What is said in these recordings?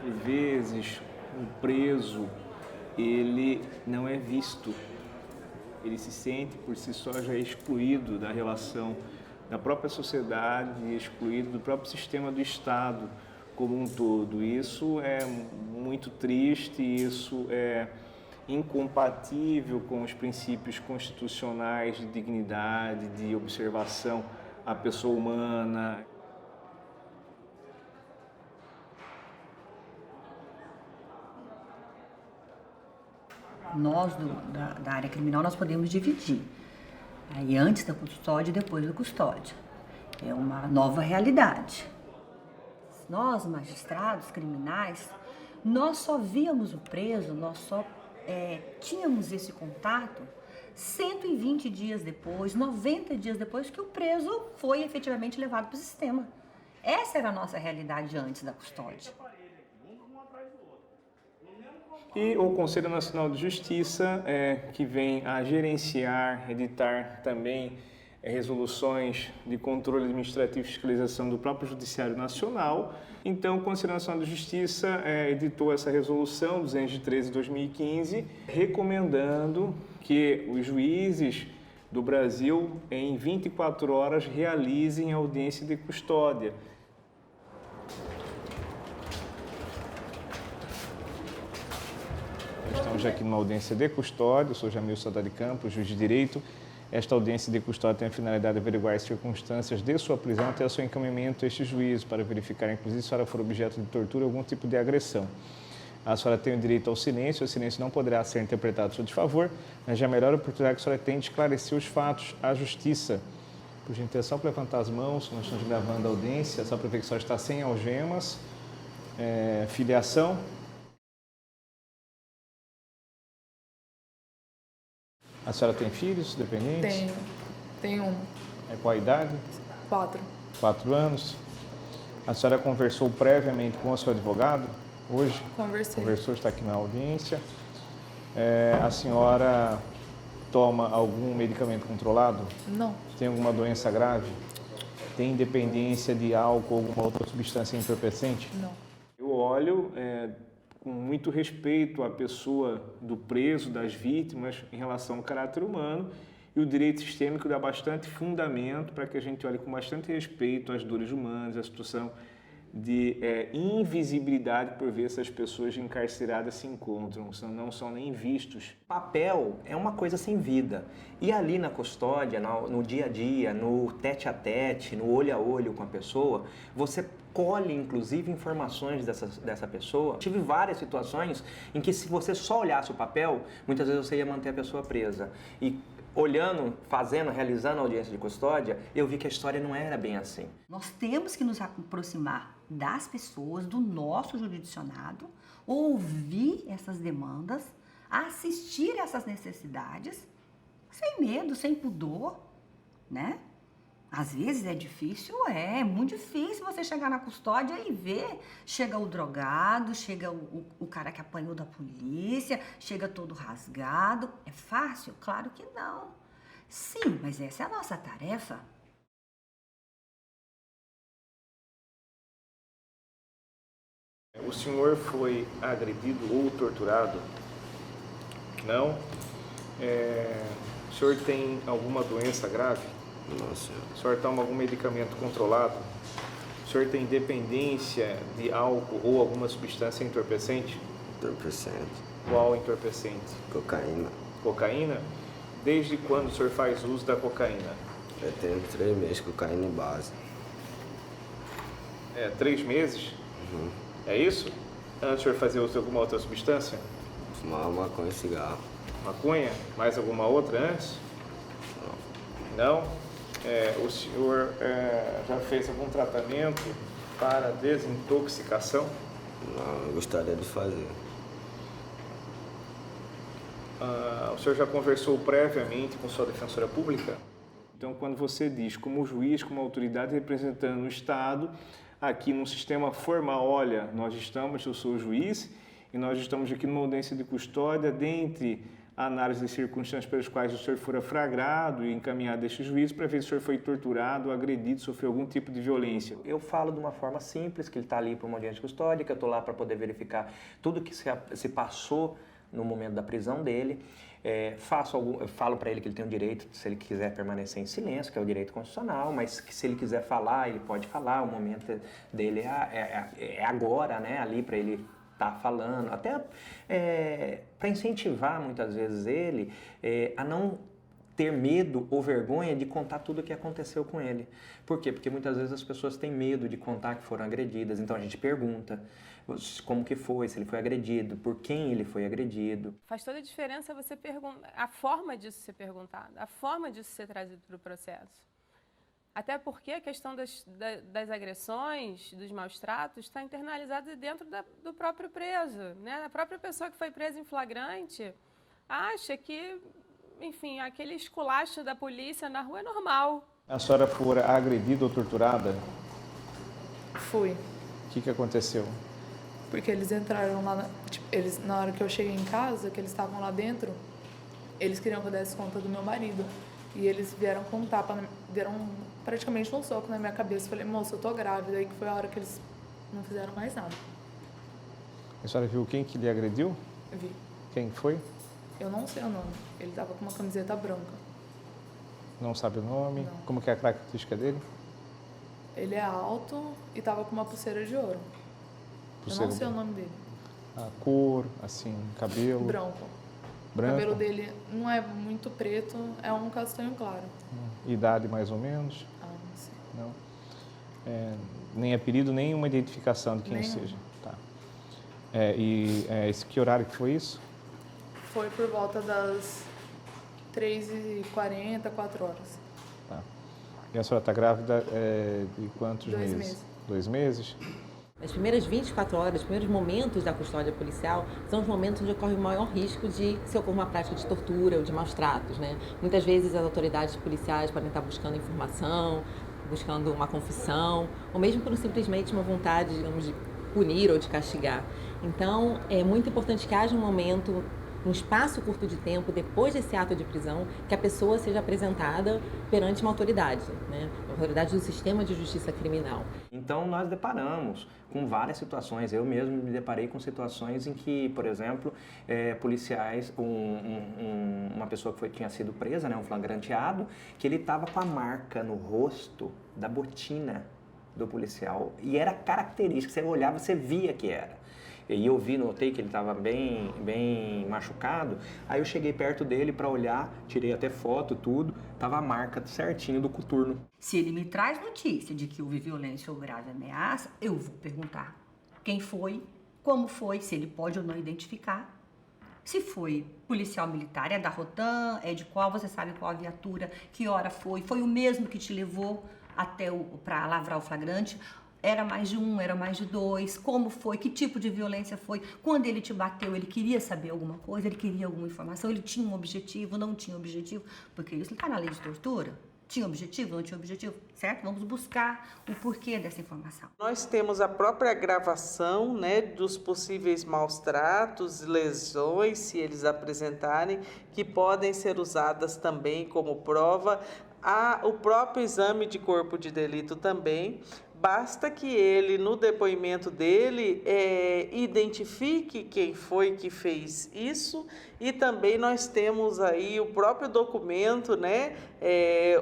Por vezes, o preso, ele não é visto. Ele se sente, por si só, já excluído da relação da própria sociedade, excluído do próprio sistema do Estado como um todo. Isso é muito triste, isso é incompatível com os princípios constitucionais de dignidade, de observação à pessoa humana. Nós, da área criminal, nós podemos dividir. Aí antes da custódia e depois da custódia. É uma nova realidade. Nós, magistrados criminais, nós só víamos o preso, nós só tínhamos esse contato 120 dias depois, 90 dias depois que o preso foi efetivamente levado para o sistema. Essa era a nossa realidade antes da custódia. E o Conselho Nacional de Justiça, que vem a gerenciar, editar também resoluções de controle administrativo e fiscalização do próprio Judiciário Nacional. Então, o Conselho Nacional de Justiça editou essa resolução 213 de 2015, recomendando que os juízes do Brasil, em 24 horas, realizem audiência de custódia. Estamos aqui numa audiência de custódia, eu sou Jamil Saudade Campos, juiz de direito. Esta audiência de custódia tem a finalidade de averiguar as circunstâncias de sua prisão até o seu encaminhamento a este juízo, para verificar, inclusive, se a senhora for objeto de tortura ou algum tipo de agressão. A senhora tem o direito ao silêncio, o silêncio não poderá ser interpretado a seu desfavor, mas é a melhor oportunidade que a senhora tem de esclarecer os fatos à justiça. Por gentileza, só para levantar as mãos, nós estamos gravando a audiência, só para ver que a senhora está sem algemas, filiação. A senhora tem filhos dependentes? Tenho um. Qual a idade? 4. 4 anos. A senhora conversou previamente com o seu advogado hoje? Conversei. Conversou, está aqui na audiência. A senhora toma algum medicamento controlado? Não. Tem alguma doença grave? Tem dependência de álcool ou alguma outra substância entorpecente? Não. Eu olho com muito respeito à pessoa do preso, das vítimas, em relação ao caráter humano, e o direito sistêmico dá bastante fundamento para que a gente olhe com bastante respeito às dores humanas, à situação de invisibilidade por ver essas pessoas encarceradas se encontram, não são nem vistos. Papel é uma coisa sem vida. E ali na custódia, no dia a dia, no tete a tete, no olho a olho com a pessoa, você colhe, inclusive, informações dessa pessoa. Tive várias situações em que, se você só olhasse o papel, muitas vezes você ia manter a pessoa presa. E olhando, realizando a audiência de custódia, eu vi que a história não era bem assim. Nós temos que nos aproximar das pessoas, do nosso jurisdicionado, ouvir essas demandas, assistir essas necessidades, sem medo, sem pudor, né? Às vezes é difícil, é muito difícil você chegar na custódia e ver. Chega o drogado, chega o cara que apanhou da polícia, chega todo rasgado. É fácil? Claro que não. Sim, mas essa é a nossa tarefa. O senhor foi agredido ou torturado? Não? O senhor tem alguma doença grave? Não, senhor. O senhor toma algum medicamento controlado? O senhor tem dependência de álcool ou alguma substância entorpecente? Entorpecente. Qual entorpecente? Cocaína. Cocaína? Desde quando o senhor faz uso da cocaína? Eu tenho 3 meses cocaína em base. 3 meses? Uhum. É isso? Antes o senhor fazia uso de alguma outra substância? Fumava maconha e cigarro. Maconha? Mais alguma outra antes? Não? O senhor já fez algum tratamento para desintoxicação? Não, eu gostaria de fazer. O senhor já conversou previamente com sua defensora pública? Então, quando você diz, como juiz, como autoridade representando o Estado, aqui num sistema formal, olha, eu sou o juiz e nós estamos aqui numa audiência de custódia, dentre a análise das circunstâncias pelas quais o senhor fora flagrado e encaminhado a este juízo para ver se o senhor foi torturado, agredido, sofreu algum tipo de violência. Eu falo de uma forma simples, que ele está ali para uma audiência de custódia, que eu estou lá para poder verificar tudo que se passou no momento da prisão dele. Falo para ele que ele tem o direito, se ele quiser permanecer em silêncio, que é o direito constitucional, mas que se ele quiser falar, ele pode falar, o momento dele é agora, né, ali para ele estar falando, até para incentivar muitas vezes ele a não ter medo ou vergonha de contar tudo o que aconteceu com ele. Por quê? Porque muitas vezes as pessoas têm medo de contar que foram agredidas, então a gente pergunta como que foi, se ele foi agredido, por quem ele foi agredido. Faz toda a diferença você perguntar, a forma disso ser perguntado, a forma disso ser trazido para o processo. Até porque a questão das agressões, dos maus tratos, está internalizada dentro do próprio preso, né? A própria pessoa que foi presa em flagrante acha que, enfim, aquele esculacho da polícia na rua é normal. A senhora foi agredida ou torturada? Fui. O que aconteceu? Porque eles entraram lá, na hora que eu cheguei em casa, que eles estavam lá dentro, eles queriam que eu desse conta do meu marido. E eles vieram com um tapa, deram praticamente um soco na minha cabeça. Falei, moça, eu tô grávida. Aí que foi a hora que eles não fizeram mais nada. A senhora viu quem que lhe agrediu? Vi. Quem foi? Eu não sei o nome. Ele tava com uma camiseta branca. Não sabe o nome? Não. Como que é a característica dele? Ele é alto e tava com uma pulseira de ouro. Pulseira Eu não sei o nome dele. A cor, assim, cabelo? Branco. Branco? O cabelo dele não é muito preto, é um castanho claro. Idade mais ou menos? Ah, não sei. Não. Nem apelido, nem uma identificação de quem Nenhum. seja. Tá. Que horário que foi isso? Foi por volta das 3h40, 4 horas. Tá. E a senhora está grávida de quantos 2 meses? meses. 2 meses? As primeiras 24 horas, os primeiros momentos da custódia policial são os momentos onde ocorre o maior risco de se ocorrer uma prática de tortura ou de maus tratos, né? Muitas vezes as autoridades policiais podem estar buscando informação, buscando uma confissão, ou mesmo por simplesmente uma vontade, digamos, de punir ou de castigar. Então, é muito importante que haja um momento, um espaço curto de tempo, depois desse ato de prisão, que a pessoa seja apresentada perante uma autoridade, né? Uma autoridade do sistema de justiça criminal. Então, nós deparamos com várias situações. Eu mesmo me deparei com situações em que, por exemplo, policiais, uma pessoa que tinha sido presa, né, um flagranteado, que ele estava com a marca no rosto da botina do policial. E era característica, você olhava, você via que era. E eu notei que ele estava bem machucado. Aí eu cheguei perto dele para olhar, tirei até foto, tudo. Tava a marca certinho do coturno. Se ele me traz notícia de que houve violência ou grave ameaça, eu vou perguntar quem foi, como foi, se ele pode ou não identificar. Se foi policial militar, é da Rotan, é de qual, você sabe qual a viatura, que hora foi o mesmo que te levou até para lavrar o flagrante. Era mais de um, era mais de dois, como foi, que tipo de violência foi, quando ele te bateu, ele queria saber alguma coisa, ele queria alguma informação, ele tinha um objetivo, não tinha objetivo, porque isso está na lei de tortura. Tinha objetivo, não tinha objetivo, certo? Vamos buscar o porquê dessa informação. Nós temos a própria gravação, né, dos possíveis maus tratos, lesões, se eles apresentarem, que podem ser usadas também como prova. O próprio exame de corpo de delito também. Basta que ele, no depoimento dele, identifique quem foi que fez isso, e também nós temos aí o próprio documento, né?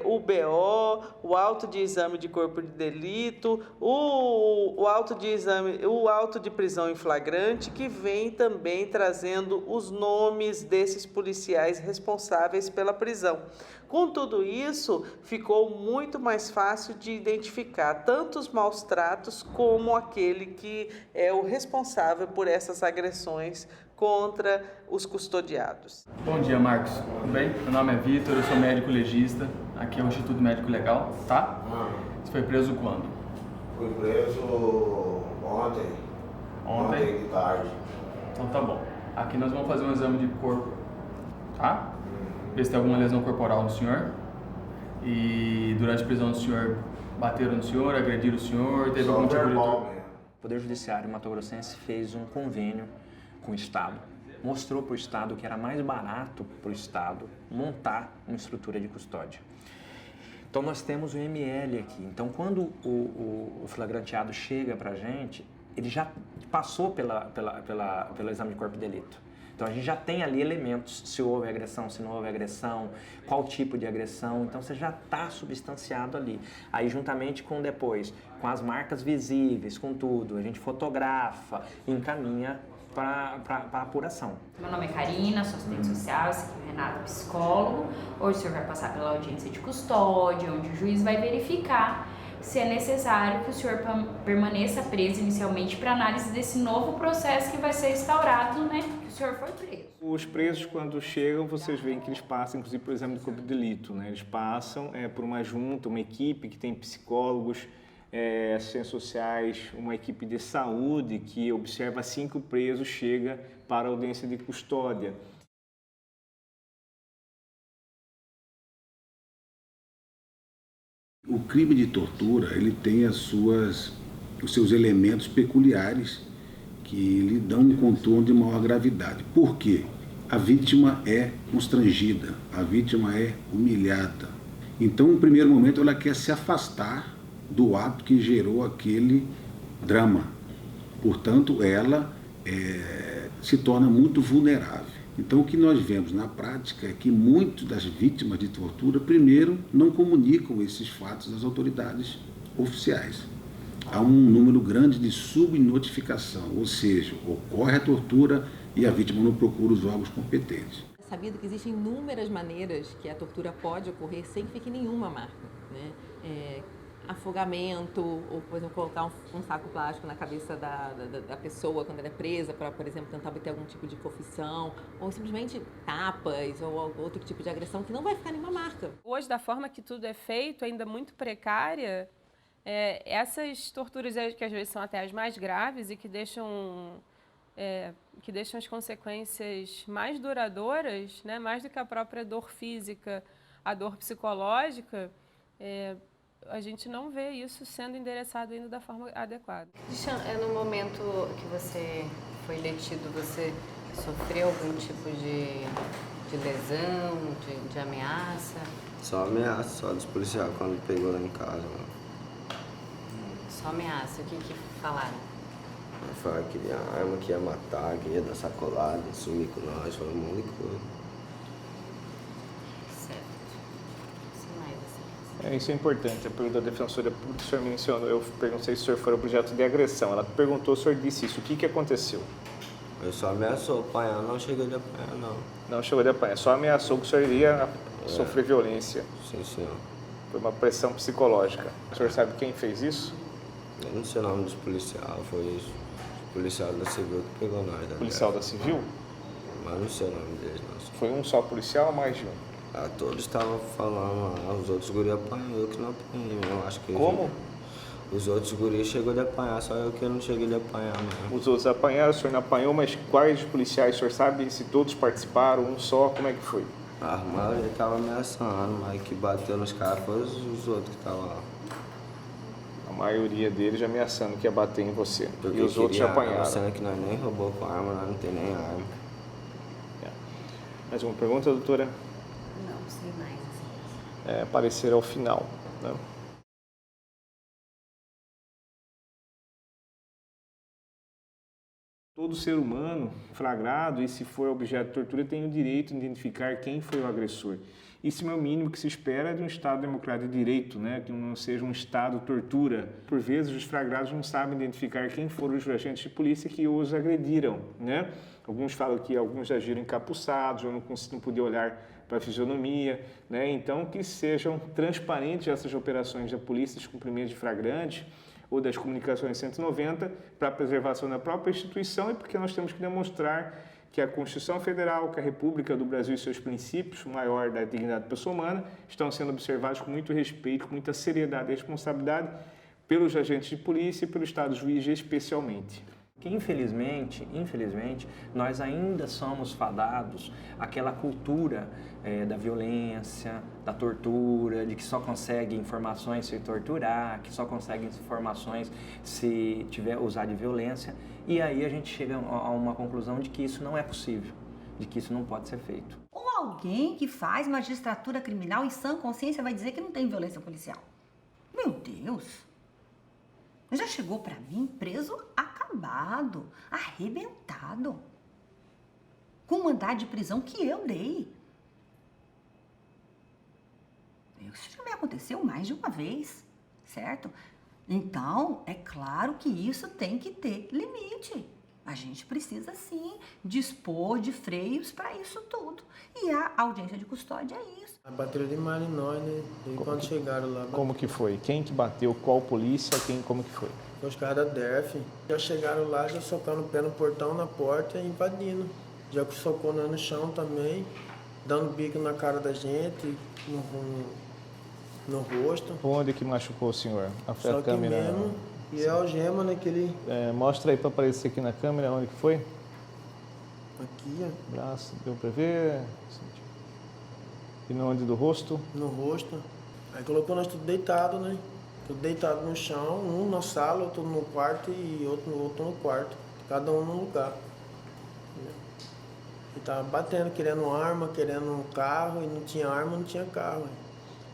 O BO, o auto de exame de corpo de delito, o auto de prisão em flagrante, que vem também trazendo os nomes desses policiais responsáveis pela prisão. Com tudo isso, ficou muito mais fácil de identificar tanto os maus tratos como aquele que é o responsável por essas agressões contra os custodiados. Bom dia, Marcos. Tudo bem? Meu nome é Vitor, eu sou médico legista. Aqui é o Instituto Médico Legal, tá? Você foi preso quando? Fui preso ontem. Ontem de tarde. Então tá bom. Aqui nós vamos fazer um exame de corpo, tá? Ver se tem alguma lesão corporal no senhor. E durante a prisão do senhor, bateram no senhor, agrediram o senhor, teve algum tipo de... O Poder Judiciário mato-grossense fez um convênio com o Estado mostrou para o Estado que era mais barato para o Estado montar uma estrutura de custódia. Então nós temos o ML aqui. Então quando o flagranteado chega para a gente, ele já passou pelo exame de corpo de delito. Então a gente já tem ali elementos, se houve agressão, se não houve agressão, qual tipo de agressão, então você já está substanciado ali. Aí juntamente com depois, com as marcas visíveis, com tudo, a gente fotografa e encaminha para a apuração. Meu nome é Karina, sou assistente social, esse aqui é o Renato, psicólogo. Hoje o senhor vai passar pela audiência de custódia, onde o juiz vai verificar se é necessário que o senhor permaneça preso inicialmente para análise desse novo processo que vai ser instaurado, né? Que o senhor foi preso. Os presos, quando chegam, vocês veem que eles passam, inclusive, por exame de corpo de delito, né? Eles passam por uma junta, uma equipe que tem psicólogos, assistentes sociais, uma equipe de saúde que observa assim que o preso chega para a audiência de custódia. O crime de tortura, ele tem os seus elementos peculiares que lhe dão um contorno de maior gravidade. Por quê? A vítima é constrangida, a vítima é humilhada. Então, no primeiro momento, ela quer se afastar do ato que gerou aquele drama. Portanto, ela se torna muito vulnerável. Então, o que nós vemos na prática é que muitas das vítimas de tortura, primeiro, não comunicam esses fatos às autoridades oficiais. Há um número grande de subnotificação, ou seja, ocorre a tortura e a vítima não procura os órgãos competentes. É sabido que existem inúmeras maneiras que a tortura pode ocorrer sem que fique nenhuma marca, né? Afogamento, ou, por exemplo, colocar um saco plástico na cabeça da pessoa quando ela é presa para, por exemplo, tentar obter algum tipo de confissão, ou simplesmente tapas ou outro tipo de agressão que não vai ficar nenhuma marca. Hoje, da forma que tudo é feito, ainda muito precária, essas torturas que às vezes são até as mais graves e que deixam as consequências mais duradouras, né, mais do que a própria dor física, a dor psicológica, a gente não vê isso sendo endereçado ainda da forma adequada. No momento que você foi detido, você sofreu algum tipo de lesão, de ameaça? Só ameaça, só dos policiais quando pegou lá em casa. Mano. Só ameaça? O que falaram? Falaram que ia arma, que ia matar, que ia dar sacolada, sumir com nós, foi um monte de coisa. Isso é importante, a pergunta da defensora pública, o senhor mencionou, eu perguntei se o senhor foi objeto de agressão, ela perguntou, o senhor disse isso, o que aconteceu? Eu só ameaçou apanhar, não chegou de apanhar não. Não chegou de apanhar, só ameaçou que o senhor iria sofrer violência. Sim, senhor. Foi uma pressão psicológica. O senhor sabe quem fez isso? Eu não sei o nome dos policiais, foi isso. O policial da Civil que pegou nós. Policial da Civil? Mas não sei o nome deles, não. Foi um só policial ou mais de um? Todos estavam falando, os outros guris apanhou, eu que não apanhei, eu acho que... Como? Os outros guris chegou de apanhar, só eu que não cheguei de apanhar mesmo. Os outros apanharam, o senhor não apanhou, mas quais policiais, o senhor sabe se todos participaram, um só, como é que foi? A maioria estava ameaçando, mas que bateu nos caras foi os outros que estavam lá. A maioria deles ameaçando que ia bater em você. Porque e os outros já apanharam. Sendo que nós nem roubou com arma, nós não tem nem arma. Mais uma pergunta, doutora? Não, sei mais. Aparecer ao final, né? Todo ser humano flagrado e se for objeto de tortura tem o direito de identificar quem foi o agressor. Isso é o mínimo que se espera de um Estado democrático de direito, né? Que não seja um Estado tortura. Por vezes os flagrados não sabem identificar quem foram os agentes de polícia que os agrediram, né? Alguns falam que alguns agiram encapuçados ou não podiam olhar para a fisionomia, né? Então que sejam transparentes essas operações da polícia de cumprimento de flagrante ou das comunicações 190 para a preservação da própria instituição e porque nós temos que demonstrar que a Constituição Federal, que a República do Brasil e seus princípios, o maior da dignidade da pessoa humana, estão sendo observados com muito respeito, com muita seriedade e responsabilidade pelos agentes de polícia e pelo Estado juiz especialmente. Que infelizmente, nós ainda somos fadados àquela cultura da violência, da tortura, de que só consegue informações se torturar, que só consegue informações se tiver usar de violência. E aí a gente chega a uma conclusão de que isso não é possível, de que isso não pode ser feito. Ou alguém que faz magistratura criminal em sã consciência vai dizer que não tem violência policial. Meu Deus! Já chegou pra mim preso acabado, arrebentado, com mandado de prisão que eu dei. Isso já me aconteceu mais de uma vez, certo? Então, é claro que isso tem que ter limite. A gente precisa, sim, dispor de freios para isso tudo. E a audiência de custódia é isso. Bateram demais em nós, né? E quando chegaram lá... Como que foi? Quem que bateu? Qual polícia? Como que foi? Os caras da DERF. Já chegaram lá, já socando o pé no portão, na porta e invadindo. Já socou no chão também, dando bico na cara da gente, no rosto. Onde que machucou o senhor? Só a câmera mesmo, e é algema naquele... mostra aí para aparecer aqui na câmera onde que foi. Aqui, ó. Braço, deu para ver. E no onde do rosto? No rosto. Aí colocou nós tudo deitado, né? Tudo deitado no chão, um na sala, outro no quarto e outro no quarto. Cada um num lugar. E tava batendo, querendo arma, querendo um carro, e não tinha arma, não tinha carro.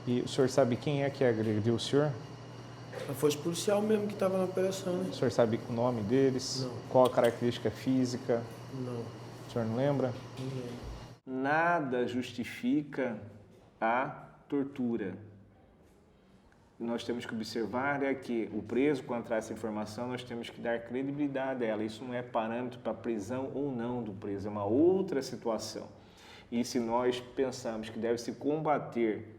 E o senhor sabe quem é que agrediu o senhor? Foi os policial mesmo que estava na operação, né? O senhor sabe o nome deles? Não. Qual a característica física? Não. O senhor não lembra? Ninguém. Nada justifica a tortura. Nós temos que observar que o preso, quando traz essa informação, nós temos que dar credibilidade a ela. Isso não é parâmetro para prisão ou não do preso, é uma outra situação. E se nós pensamos que deve se combater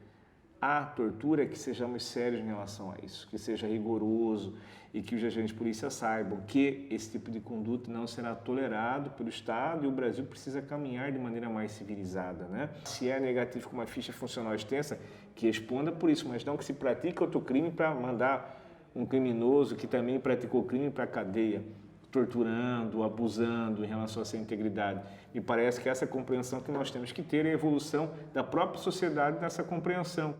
a tortura, que sejamos sérios em relação a isso, que seja rigoroso e que os agentes de polícia saibam que esse tipo de conduta não será tolerado pelo Estado e o Brasil precisa caminhar de maneira mais civilizada, né? Se é negativo com uma ficha funcional extensa, que responda por isso, mas não que se pratique outro crime para mandar um criminoso que também praticou crime para a cadeia, torturando, abusando em relação à sua integridade. Me parece que essa compreensão que nós temos que ter é a evolução da própria sociedade nessa compreensão.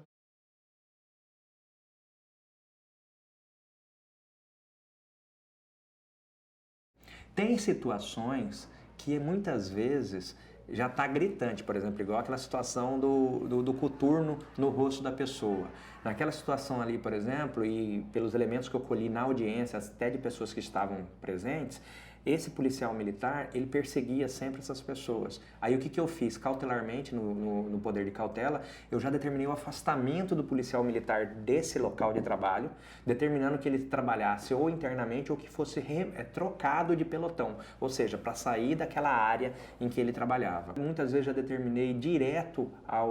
Tem situações que muitas vezes já está gritante, por exemplo, igual aquela situação do coturno no rosto da pessoa. Naquela situação ali, por exemplo, e pelos elementos que eu colhi na audiência, até de pessoas que estavam presentes, esse policial militar, ele perseguia sempre essas pessoas. Aí o que eu fiz? Cautelarmente, no poder de cautela, eu já determinei o afastamento do policial militar desse local de trabalho, determinando que ele trabalhasse ou internamente ou que fosse trocado de pelotão, ou seja, para sair daquela área em que ele trabalhava. Muitas vezes já determinei direto a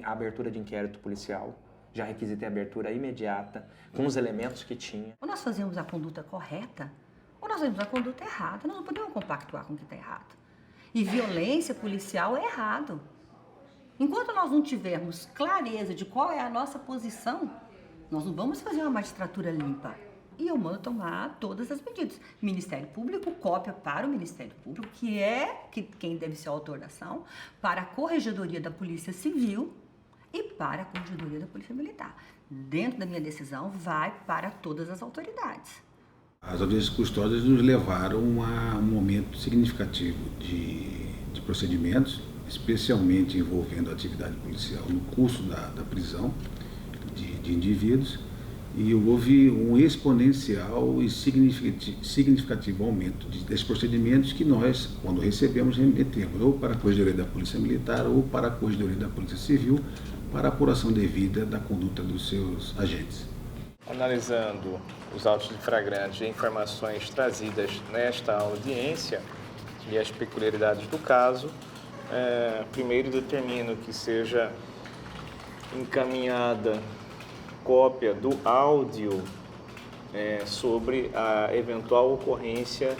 abertura de inquérito policial, já requisitei a abertura imediata, com os elementos que tinha. Ou nós fazemos a conduta correta, ou nós fazemos a conduta errada. Nós não podemos compactuar com o que está errado. E violência policial é errado. Enquanto nós não tivermos clareza de qual é a nossa posição, nós não vamos fazer uma magistratura limpa. E eu mando tomar todas as medidas. Ministério Público, cópia para o Ministério Público, que é quem deve ser o autor da ação, para a Corregedoria da Polícia Civil e para a Corregedoria da Polícia Militar. Dentro da minha decisão, vai para todas as autoridades. As audiências custódias nos levaram a um momento significativo de procedimentos, especialmente envolvendo a atividade policial no curso da prisão de indivíduos, e houve um exponencial e significativo aumento desses procedimentos que nós, quando recebemos, remetemos ou para a Corregedoria da Polícia Militar ou para a Corregedoria da Polícia Civil para a apuração devida da conduta dos seus agentes. Analisando os autos de flagrante e informações trazidas nesta audiência e as peculiaridades do caso, primeiro determino que seja encaminhada cópia do áudio sobre a eventual ocorrência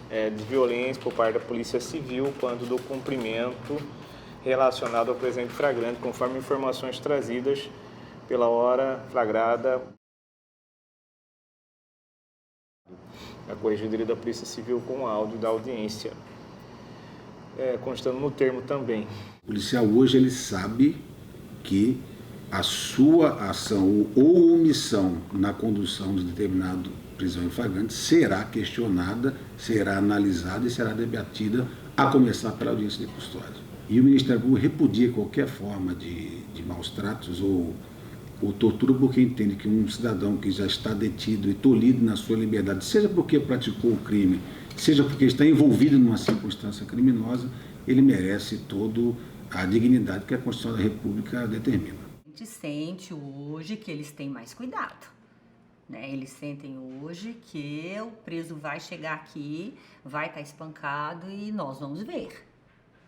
de violência por parte da Polícia Civil quando do cumprimento relacionado ao presente flagrante, conforme informações trazidas pela hora flagrada. da Corregedoria da Polícia Civil com áudio da audiência, constando no termo também. O policial hoje ele sabe que a sua ação ou omissão na condução de determinado prisão em flagrante será questionada, será analisada e será debatida, a começar pela audiência de custódia. E o Ministério Público repudia qualquer forma de maus tratos ou tortura, porque entende que um cidadão que já está detido e tolhido na sua liberdade, seja porque praticou o crime, seja porque está envolvido numa circunstância criminosa, ele merece toda a dignidade que a Constituição da República determina. A gente sente hoje que eles têm mais cuidado, né? Eles sentem hoje que o preso vai chegar aqui, vai estar espancado e nós vamos ver.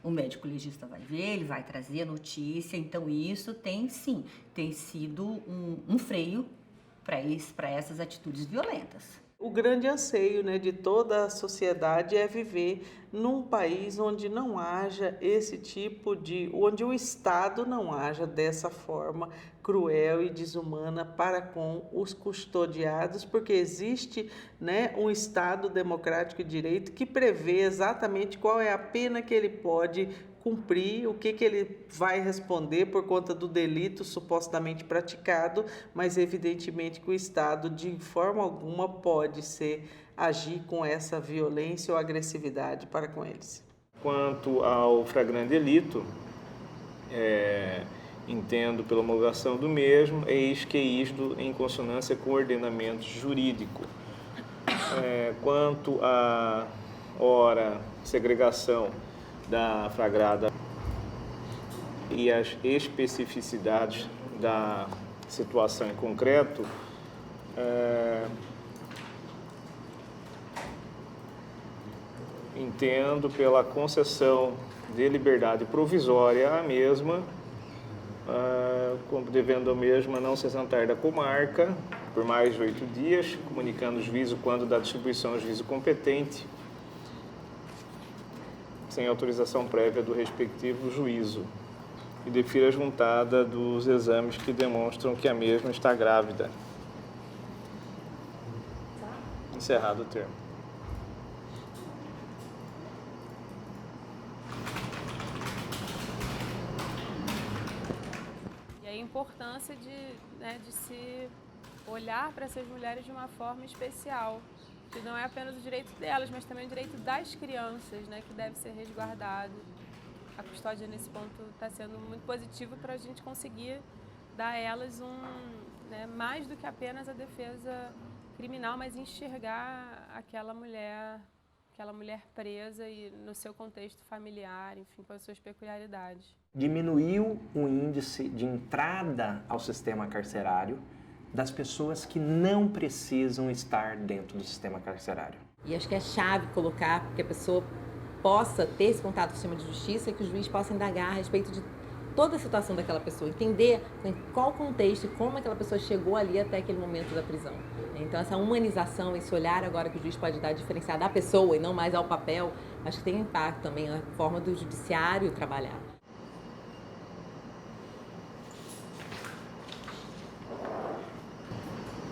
O médico legista vai ver, ele vai trazer a notícia, então isso tem sido um freio para essas atitudes violentas. O grande anseio, né, de toda a sociedade é viver num país onde não haja esse tipo onde o Estado não haja dessa forma cruel e desumana para com os custodiados, porque existe, né, um Estado democrático e de direito que prevê exatamente qual é a pena que ele pode cumprir, o que ele vai responder por conta do delito supostamente praticado, mas evidentemente que o Estado de forma alguma pode agir com essa violência ou agressividade para com eles. Quanto ao flagrante delito, entendo pela homologação do mesmo, eis que isto em consonância com o ordenamento jurídico. Quanto à segregação da flagrada e as especificidades da situação em concreto, entendo pela concessão de liberdade provisória à mesma, devendo a mesma não se ausentar da comarca por mais de 8 dias, comunicando o juízo quando da distribuição ao juízo competente, sem autorização prévia do respectivo juízo, e defira a juntada dos exames que demonstram que a mesma está grávida. Encerrado o termo. E a importância de se olhar para essas mulheres de uma forma especial, que não é apenas o direito delas, mas também o direito das crianças, né, que deve ser resguardado. A custódia nesse ponto está sendo muito positiva para a gente conseguir dar a elas mais do que apenas a defesa criminal, mas enxergar aquela mulher presa e no seu contexto familiar, enfim, com as suas peculiaridades. Diminuiu o índice de entrada ao sistema carcerário das pessoas que não precisam estar dentro do sistema carcerário. E acho que é chave colocar que a pessoa possa ter esse contato com o sistema de justiça e que o juiz possa indagar a respeito de toda a situação daquela pessoa, entender em qual contexto e como aquela pessoa chegou ali até aquele momento da prisão. Então essa humanização, esse olhar agora que o juiz pode dar diferenciado da pessoa e não mais ao papel, acho que tem impacto também na forma do judiciário trabalhar.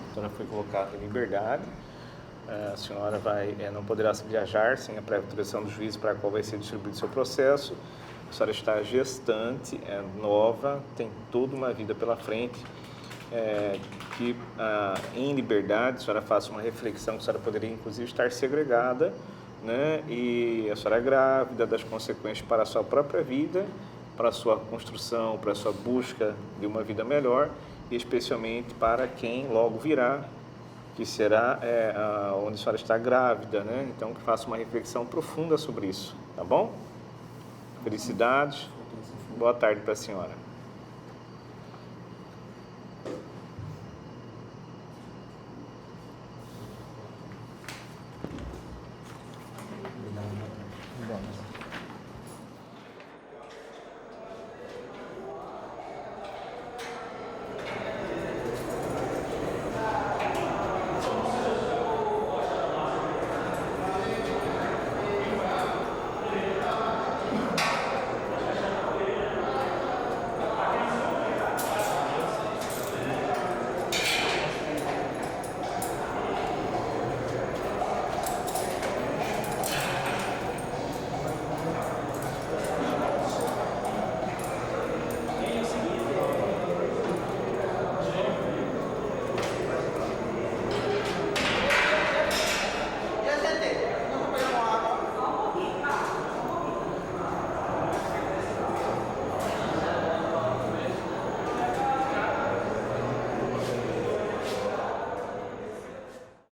A senhora foi colocada em liberdade. A senhora não poderá viajar sem a prévia autorização do juiz para a qual vai ser distribuído o seu processo. A senhora está gestante, é nova, tem toda uma vida pela frente. Que em liberdade a senhora faça uma reflexão que a senhora poderia inclusive estar segregada, né? E a senhora é grávida, das consequências para a sua própria vida, para a sua construção, para a sua busca de uma vida melhor, e especialmente para quem logo virá, que será onde a senhora está grávida, né? Então, que faça uma reflexão profunda sobre isso, tá bom? Felicidades, boa tarde para a senhora.